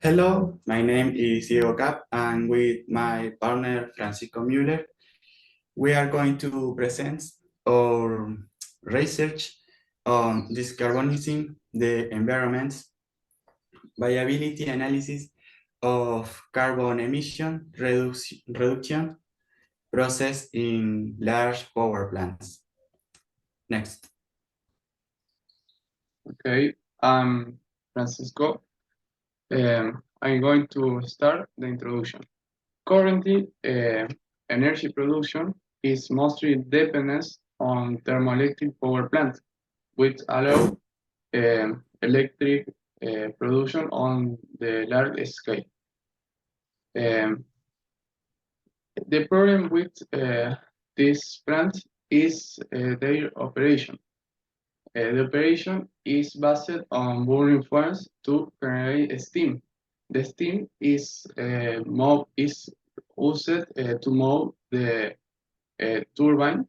Hello, my name is Kapp, and with my partner Francisco Müller, we are going to present our research on decarbonizing the environment's viability analysis of carbon emission reduction process in large power plants. Next. Okay, I'm Francisco. I'm going to start the introduction. Currently, energy production is mostly dependent on thermoelectric power plants, which allow electric production on the large scale. The problem with this plant is their operation. The operation is based on burning furnace to generate steam. The steam is used to move the turbine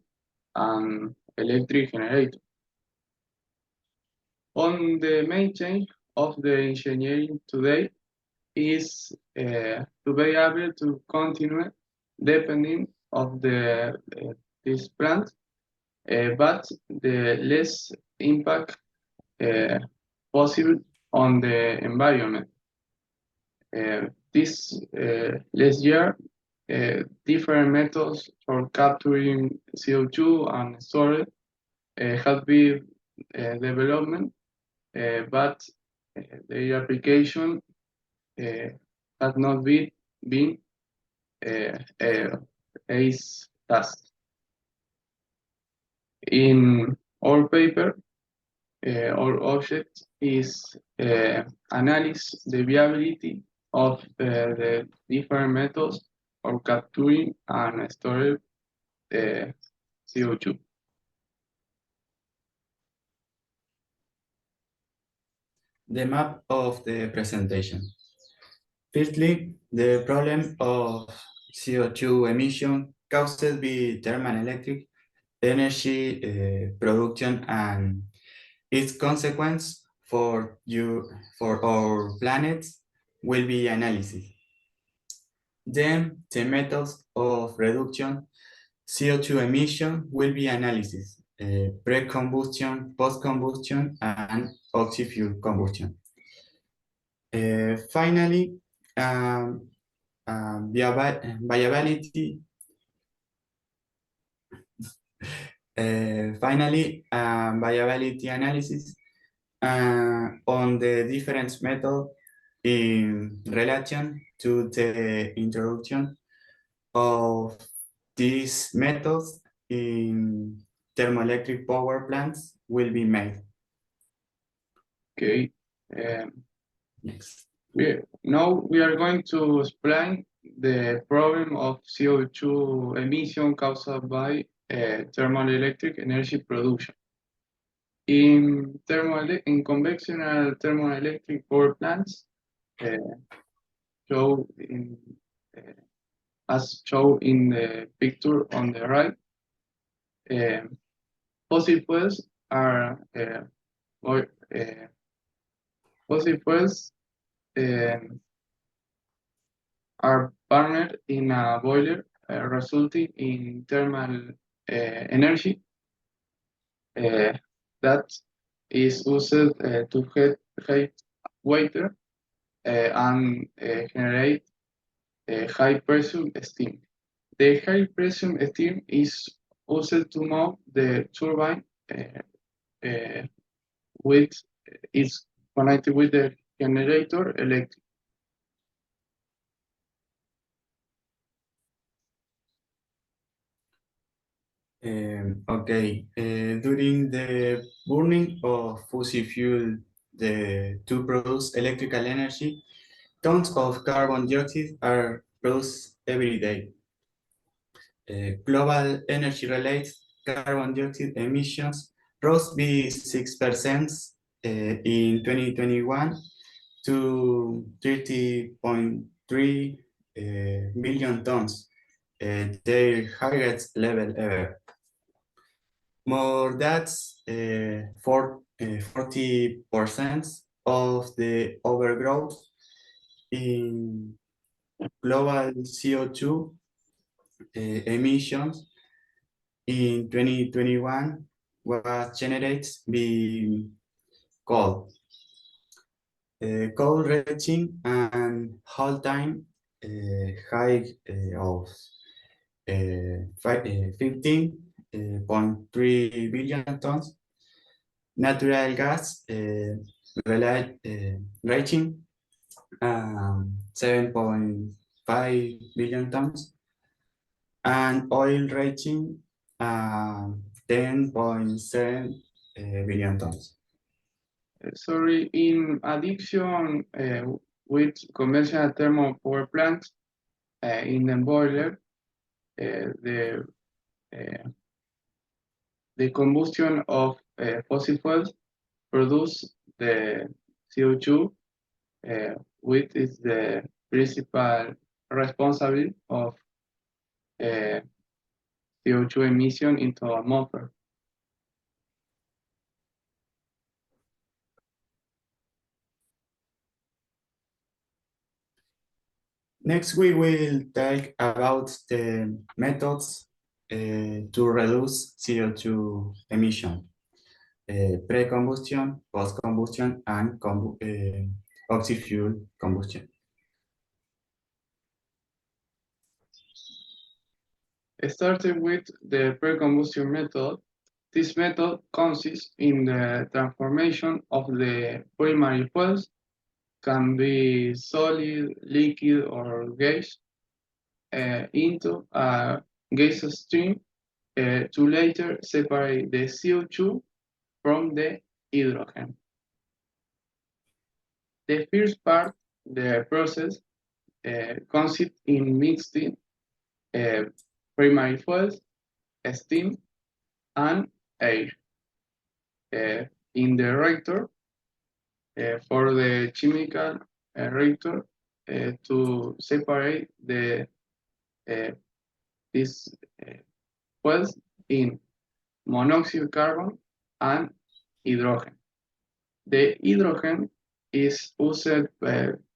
and electric generator. On the main change of the engineering today is to be able to continue depending of this plant, but the less impact possible on the environment. This last year, different methods for capturing CO2 and storage have been developed, but their application has not been as fast. In our paper, our object is analyze the viability of the different methods for capturing and storing CO2. The map of the presentation. Firstly, the problem of CO2 emission caused by thermoelectric energy production and its consequence for our planet will be analysis. Then the methods of reduction CO2 emission will be analysis, pre-combustion, post-combustion, and oxy-fuel combustion. Finally, viability. Viability analysis on the different method in relation to the introduction of these methods in thermoelectric power plants will be made. Okay. Next. Now we are going to explain the problem of CO2 emission caused by thermoelectric energy production. In conventional thermoelectric power plants, as shown in the picture on the right, fossil fuels are burned in a boiler, resulting in thermal energy that is used to heat water and generate high pressure steam. The high pressure steam is used to move the turbine is connected with the generator electric. During the burning of fossil fuel to produce electrical energy, tons of carbon dioxide are produced every day. Global energy-related carbon dioxide emissions rose by 6% in 2021 to 30.3 million tons, their highest level ever. More than 40% of the overgrowth in global CO2 emissions in 2021 was generated by coal. Coal reaching an all-time high of 15.3 billion tons. Natural gas reaching 7.5 billion tons, and oil reaching 10.7 billion tons. Sorry, in addition with conventional thermal power plants in the boiler, the combustion of fossil fuels produce the CO2, which is the principal responsibility of CO2 emission into the atmosphere. Next, we will talk about the methods to reduce CO2 emission, pre-combustion, post-combustion, and oxy-fuel combustion. Starting with the pre-combustion method, this method consists in the transformation of the primary fuels, can be solid, liquid, or gas, into a gas stream to later separate the CO2 from the hydrogen. The first part, the process, consists in mixing primary fuels, steam, and air in the reactor for the chemical reactor to separate these fuels in monoxide carbon and hydrogen. The hydrogen is used to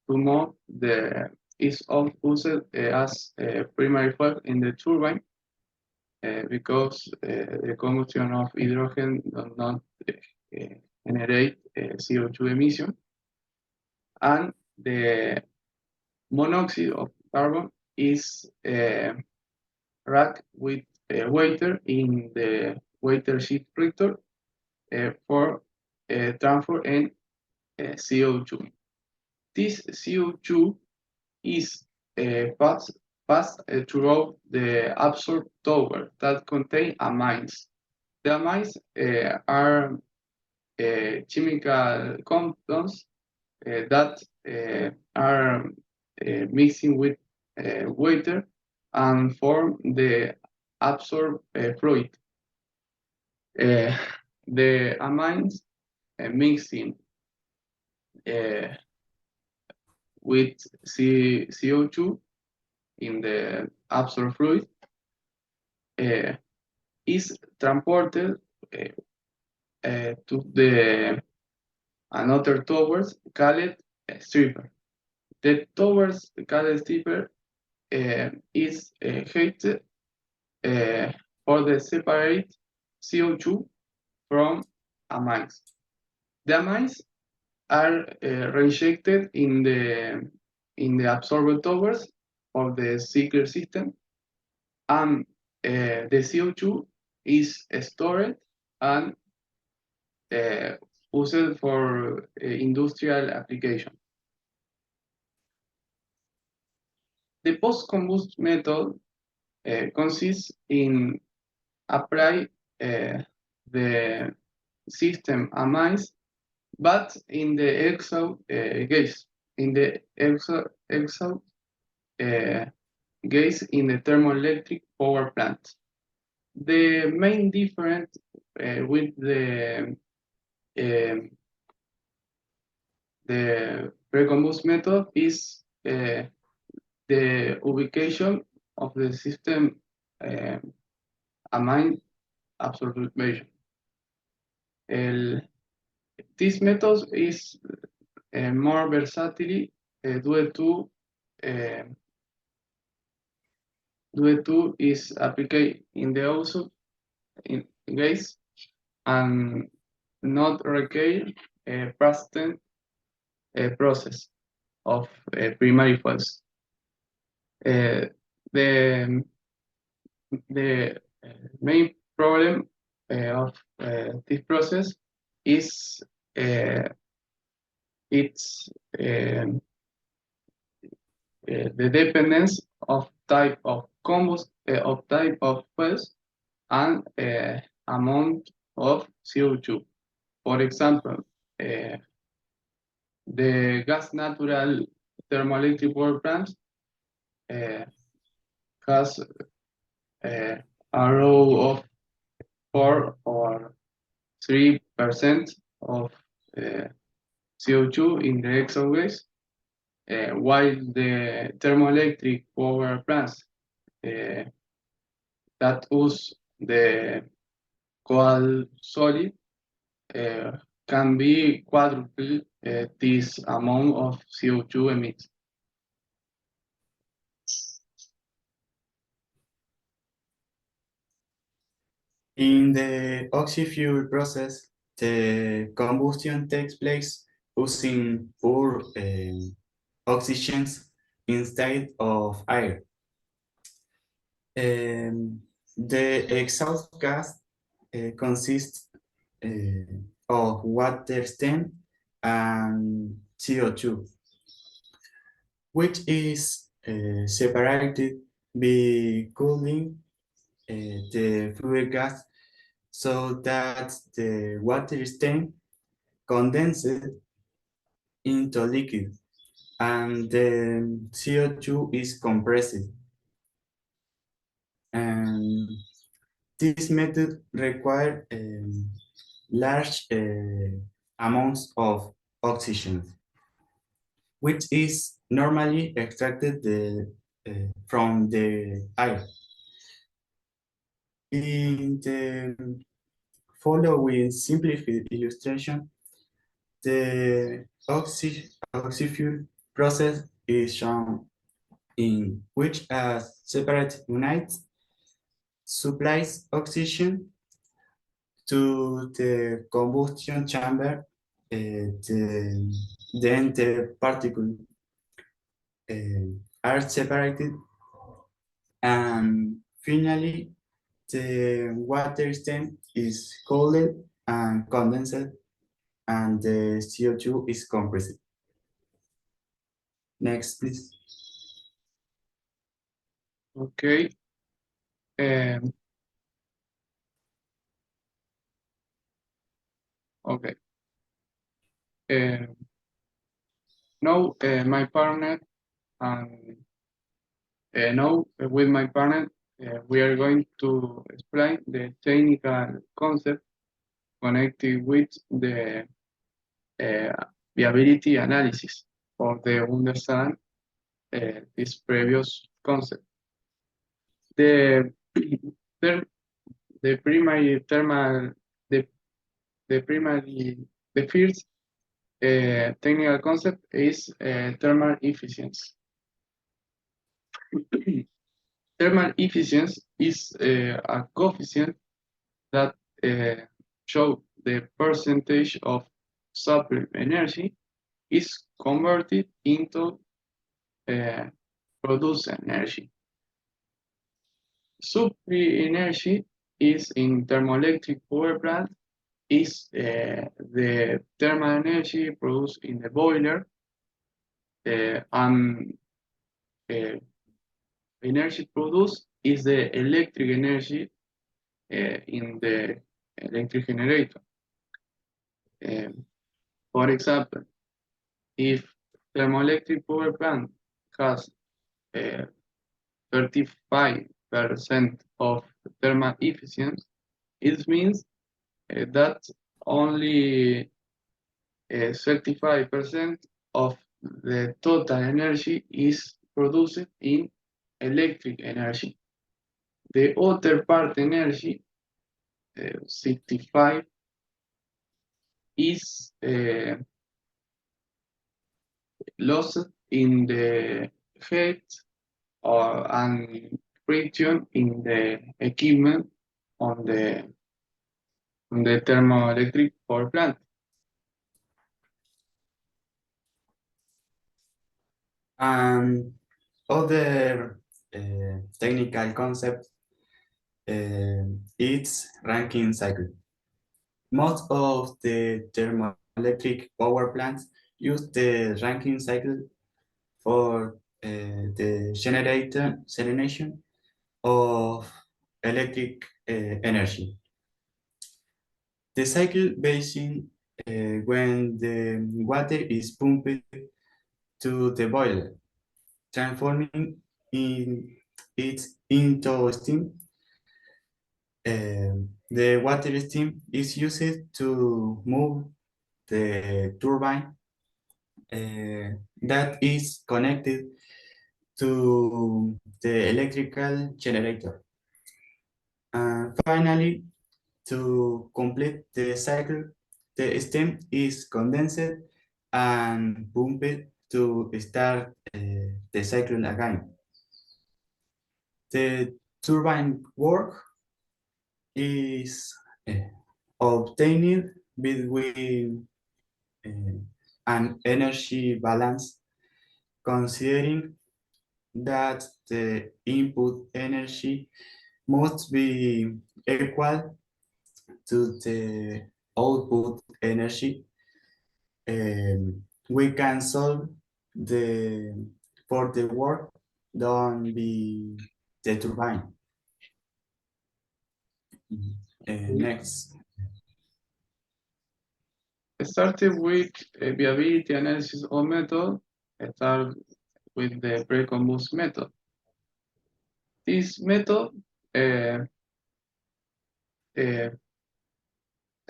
move used as primary fuel in the turbine because the combustion of hydrogen does not generate CO2 emission, and the monoxide of carbon is racked with water in the water sheet reactor for transfer and CO2. This CO2 is passed throughout the absorbed tower that contain amines. The amines are chemical compounds that are mixing with water and form the absorbed fluid. The amines mixing with CO2 in the absorbed fluid is transported to the another towers called stripper. The towers called stripper is heated for the separate CO2 from amines. The amines are reinjected in the absorbed towers of the cycle system, and the CO2 is stored and used for industrial application. The post-combustion method consists in apply the system amines, but in the exhaust gas, in the exhaust gas in the thermoelectric power plant. The main difference with the pre-combustion method is the ubication of the system amine absorption. This method is more versatile due to is applied in the ozone in gas and not require a persistent process of primary fuels. The main problem of this process is its the dependence of type of fuels and amount of CO2. For example, the gas natural thermoelectric power plant has a row of 4 or 3% of CO2 in the exhaust gas, while the thermoelectric power plants that use the coal solid can be quadruple this amount of CO2 emitted. In the oxy-fuel process, the combustion takes place using pure oxygen instead of air. The exhaust gas consists of water steam and CO2, which is separated by cooling the fuel gas so that the water steam condenses into liquid and the CO2 is compressed. And this method requires large amounts of oxygen, which is normally extracted from the air. In the following simplified illustration, the oxy-fuel process is shown in which a separate unit supplies oxygen to the combustion chamber. Then the particles are separated, and finally the water steam is cooled and condensed, and the CO2 is compressed. Next, please. Okay. Okay. Now my partner and now with my partner we are going to explain the technical concept connected with the viability analysis for the understand this previous concept. The primary thermal the first technical concept is thermal efficiency. Thermal efficiency is a coefficient that shows the percentage of supply energy is converted into produced energy. Supply energy is in thermoelectric power plant is the thermal energy produced in the boiler and energy produced is the electric energy in the electric generator. For example, if thermoelectric power plant has 35% of thermal efficiency, it means that only 35% of the total energy is produced in electric energy. The other part energy, 65, is lost in the head and friction in the equipment on the thermoelectric power plant. And other technical concept is ranking cycle. Most of the thermoelectric power plants use the ranking cycle for the generation of electric energy. The cycle begins when the water is pumped to the boiler, transforming it into steam. The water steam is used to move the turbine that is connected to the electrical generator. And finally, to complete the cycle, the steam is condensed and pumped to start the cycle again. The turbine work is obtained between an energy balance, considering that the input energy must be equal to the output energy. We can solve for the work done by the turbine. Next. Started with a viability analysis of method, start with the pre-combust method. This method,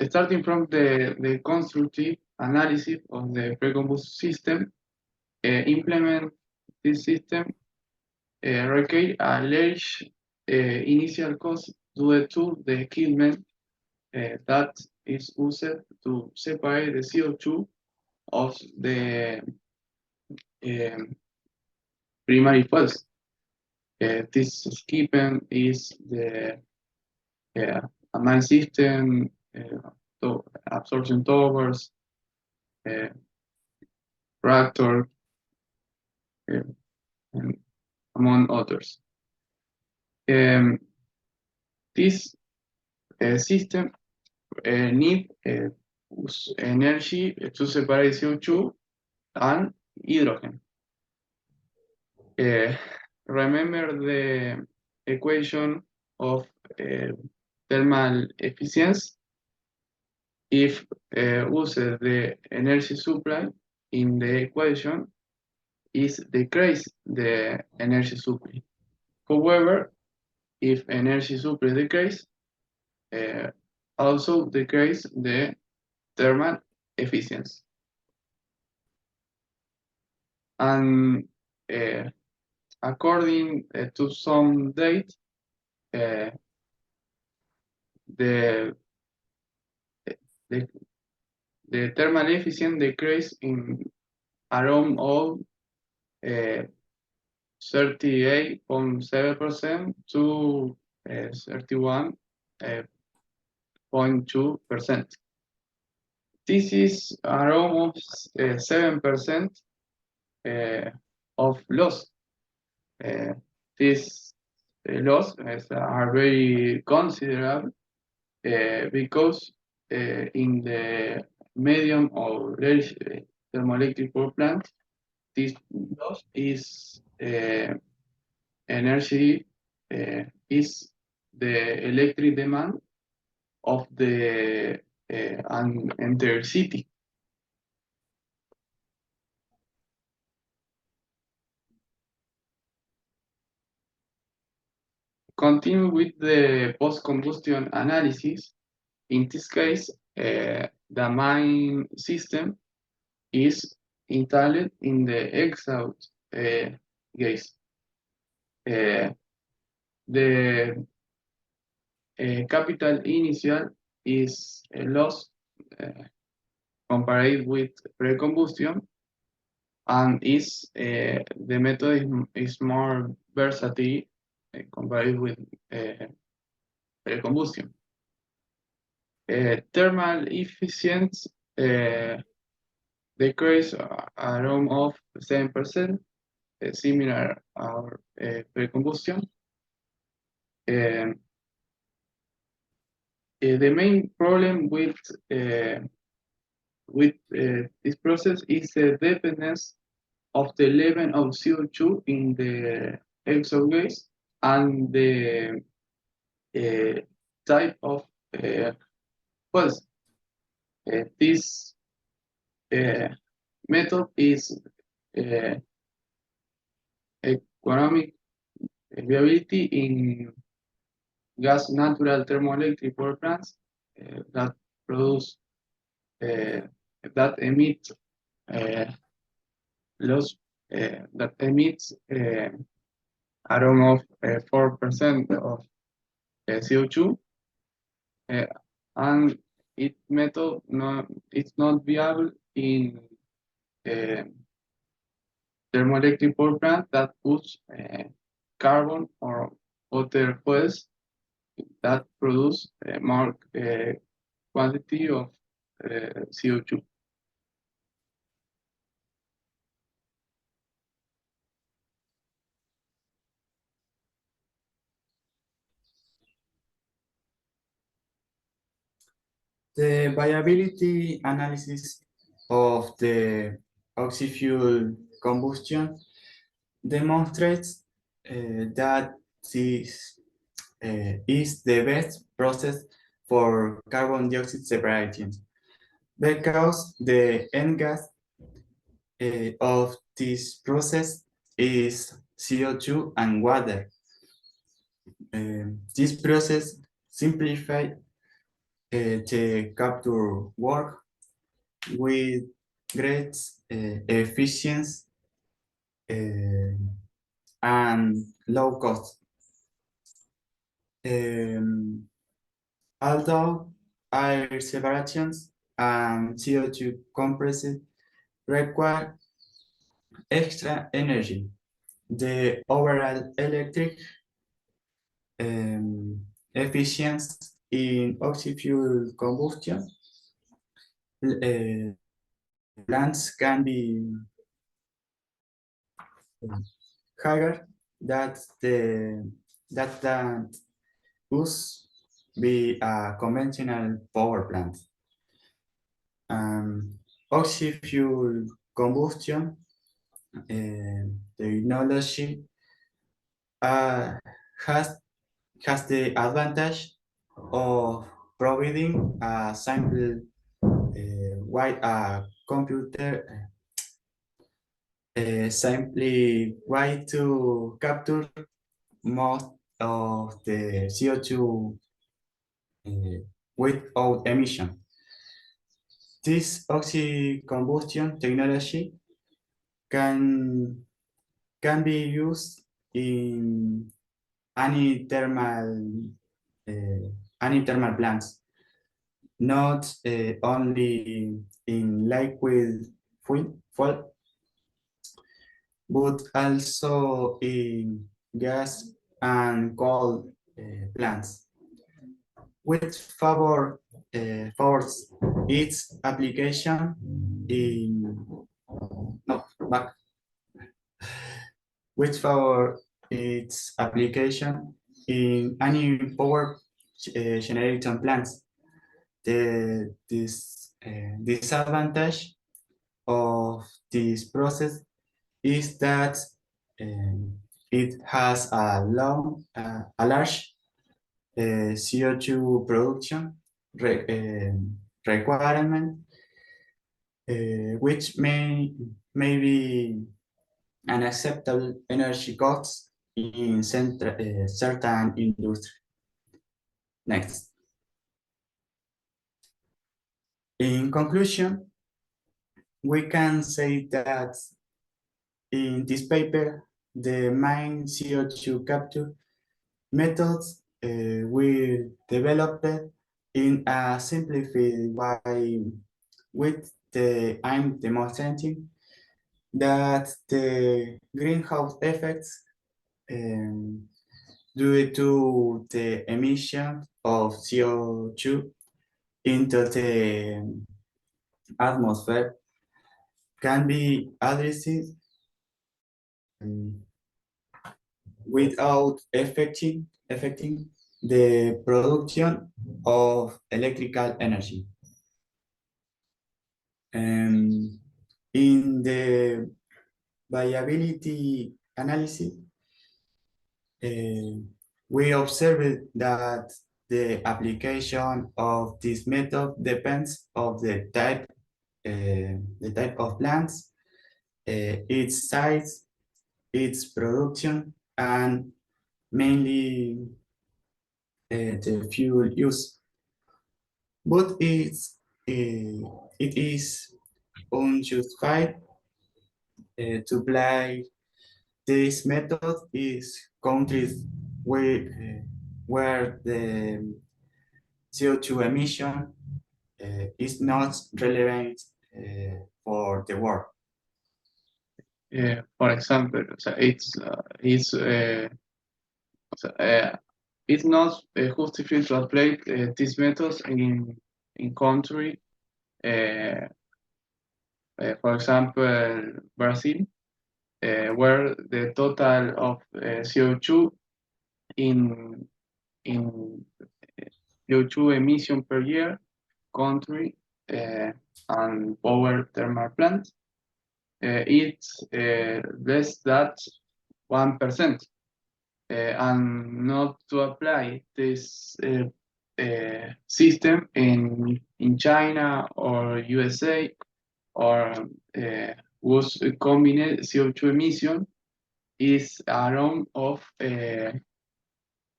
starting from the constructive analysis of the pre-combust system, implement this system require a large initial cost due to the equipment that is used to separate the CO2 of the primary fuels. This equipment is the main system, absorption towers, reactor, and among others. This system need energy to separate CO2 and hydrogen. Remember the equation of thermal efficiency. If use the energy supply in the equation is decrease the energy supply. However, if energy supply decrease, also decrease the thermal efficiency. And according to some date, the thermal efficiency decrease in around all 38.7% to 31.2%. This is around 7% of loss. This loss are very considerable because in the medium or large thermoelectric power plant, this loss is energy is the electric demand of the entire city. Continue with the post-combustion analysis. In this case, the main system is installed in the exhaust gas. The capital initial is lost compared with pre-combustion, and the method is more versatile compared with combustion. Thermal efficiency decrease around of 7%, similar our pre-combustion. The main problem with this process is the dependence of the level of CO2 in the exhaust gas and the type of well, this method is economic viability in gas natural thermoelectric power plants that produce that emit loss that emits around of 4% of CO2, and its method it's not viable in thermoelectric power plant that puts carbon or other fuels that produce more quantity of CO2. The viability analysis of the oxy-fuel combustion demonstrates that this is the best process for carbon dioxide separation because the end gas of this process is CO2 and water. This process simplifies the capture work with great efficiency and low cost. Although air separations and CO2 compression require extra energy, the overall electric efficiency in oxy-fuel combustion plants can be higher that used be a conventional power plant. Oxy-fuel combustion technology has the advantage of providing a simple way computer simply way to capture most of the CO2 without emission. This oxy-combustion technology can be used in any thermal plants, not only in liquid fuel, but also in gas and coal plants, which favors its application in which favor its application in any power generation plants. The disadvantage of this process is that it has a large CO2 production requirement, which may be an acceptable energy costs in certain industry. Next. In conclusion, we can say that in this paper, the main CO2 capture methods were developed in a simplified way with the aim demonstrating that the greenhouse effects due to the emission of CO2 into the atmosphere can be addressed without affecting the production of electrical energy. In the viability analysis, we observed that the application of this method depends of the type of plants, its size, its production, and mainly the fuel use. But it is unjustified to apply this method is countries where the CO2 emission is not relevant for the world. For example, o sea, it's not justified to apply these methods in country, for example, Brazil, where the total of CO2 in CO2 emission per year country and power thermal plants it's less than 1%. And not to apply this system in China or USA or was combined CO2 emission is around of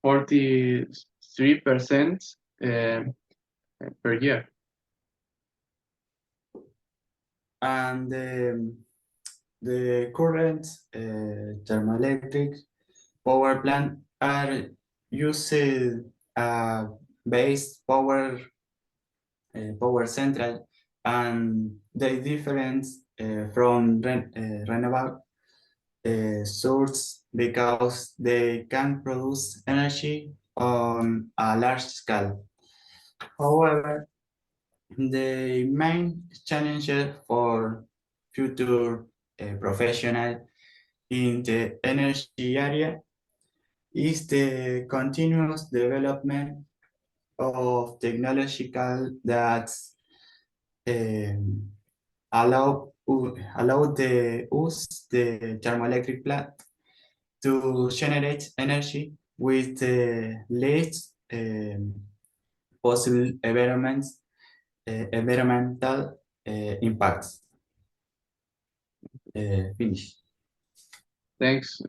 43% per year. And the current thermoelectric power plant are using base power central, and they different from renewable source because they can produce energy on a large scale. However, the main challenge for future professional in the energy area is the continuous development of technological that allow the use the thermoelectric plant to generate energy with the least possible environmental impacts. Finish. Thanks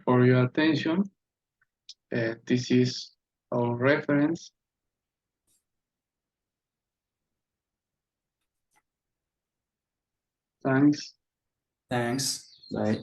for your attention. This is our reference. Thanks. Thanks. Bye.